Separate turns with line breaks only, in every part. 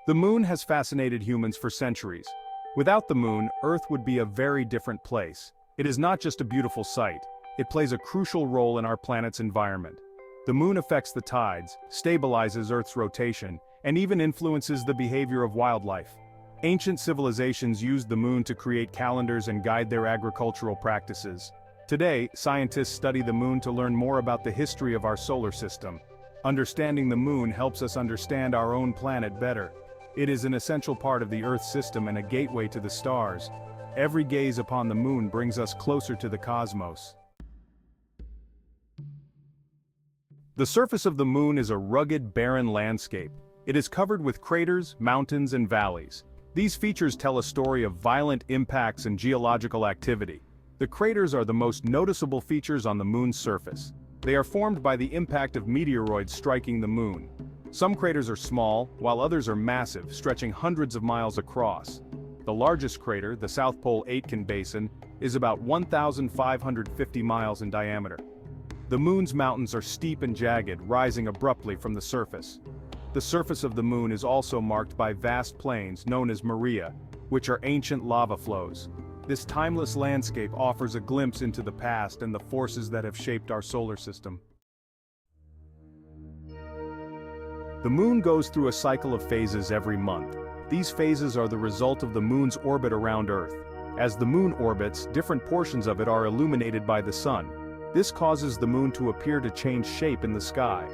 The moon has fascinated humans for centuries. Without the moon, Earth would be a very different place. It is not just a beautiful sight, it plays a crucial role in our planet's environment. The moon affects the tides, stabilizes Earth's rotation, and even influences the behavior of wildlife. Ancient civilizations used the moon to create calendars and guide their agricultural practices. Today, scientists study the moon to learn more about the history of our solar system. Understanding the moon helps us understand our own planet better. It is an essential part of the Earth system and a gateway to the stars. Every gaze upon the moon brings us closer to the cosmos. The surface of the moon is a rugged, barren landscape. It is covered with craters, mountains, and valleys. These features tell a story of violent impacts and geological activity. The craters are the most noticeable features on the moon's surface. They are formed by the impact of meteoroids striking the moon. Some craters are small, while others are massive, stretching hundreds of miles across. The largest crater, the South Pole Aitken Basin, is about 1,550 miles in diameter. The moon's mountains are steep and jagged, rising abruptly from the surface. The surface of the moon is also marked by vast plains known as maria, which are ancient lava flows. This timeless landscape offers a glimpse into the past and the forces that have shaped our solar system. The moon goes through a cycle of phases every month. These phases are the result of the moon's orbit around Earth. As the moon orbits, different portions of it are illuminated by the sun. This causes the moon to appear to change shape in the sky.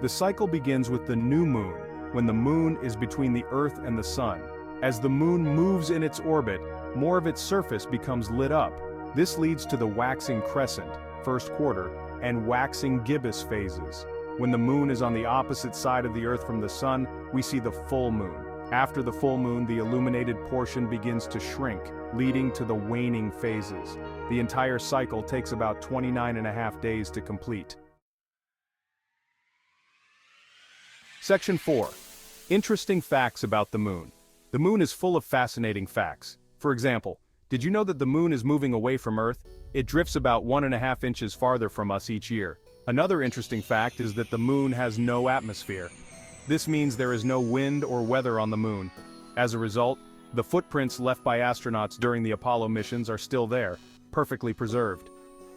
The cycle begins with the new moon, when the moon is between the Earth and the sun. As the moon moves in its orbit, more of its surface becomes lit up. This leads to the waxing crescent, first quarter, and waxing gibbous phases. When the moon is on the opposite side of the Earth from the sun, we see the full moon. After the full moon, the illuminated portion begins to shrink, leading to the waning phases. The entire cycle takes about 29.5 days to complete. Section 4. Interesting facts about the moon. The moon is full of fascinating facts. For example, did you know that the moon is moving away from Earth? It drifts about 1.5 inches farther from us each year. Another interesting fact is that the moon has no atmosphere. This means there is no wind or weather on the moon. As a result, the footprints left by astronauts during the Apollo missions are still there, perfectly preserved.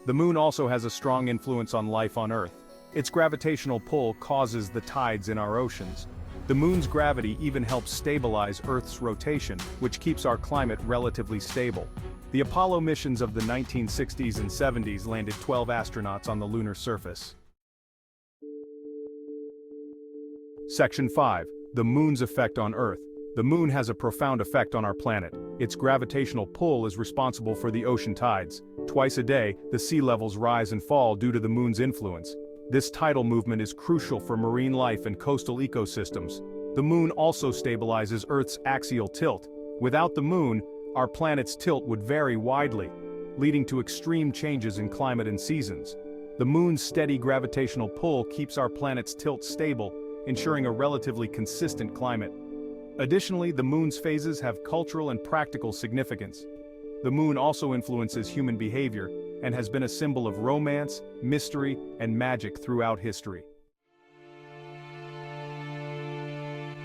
The moon also has a strong influence on life on Earth. Its gravitational pull causes the tides in our oceans. The moon's gravity even helps stabilize Earth's rotation, which keeps our climate relatively stable. The Apollo missions of the 1960s and 70s landed 12 astronauts on the lunar surface. Section 5. The moon's effect on Earth. The moon has a profound effect on our planet. Its gravitational pull is responsible for the ocean tides. Twice a day, the sea levels rise and fall due to the moon's influence. This tidal movement is crucial for marine life and coastal ecosystems. The moon also stabilizes Earth's axial tilt. Without the moon, our planet's tilt would vary widely, leading to extreme changes in climate and seasons. The moon's steady gravitational pull keeps our planet's tilt stable, ensuring a relatively consistent climate. Additionally, the moon's phases have cultural and practical significance. The moon also influences human behavior and has been a symbol of romance, mystery, and magic throughout history.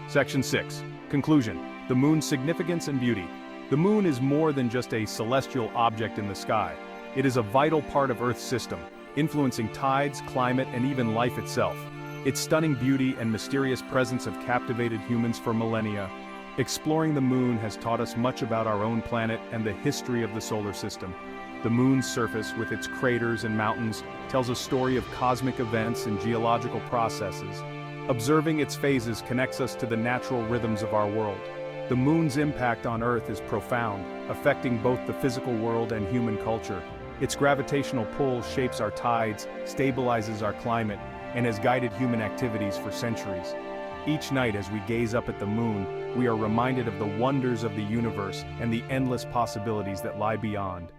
Section 6. Conclusion. The moon's significance and beauty. The moon is more than just a celestial object in the sky. It is a vital part of Earth's system, influencing tides, climate, and even life itself. Its stunning beauty and mysterious presence have captivated humans for millennia. Exploring the moon has taught us much about our own planet and the history of the solar system. The moon's surface, with its craters and mountains, tells a story of cosmic events and geological processes. Observing its phases connects us to the natural rhythms of our world. The moon's impact on Earth is profound, affecting both the physical world and human culture. Its gravitational pull shapes our tides, stabilizes our climate, and has guided human activities for centuries. Each night as we gaze up at the moon, we are reminded of the wonders of the universe and the endless possibilities that lie beyond.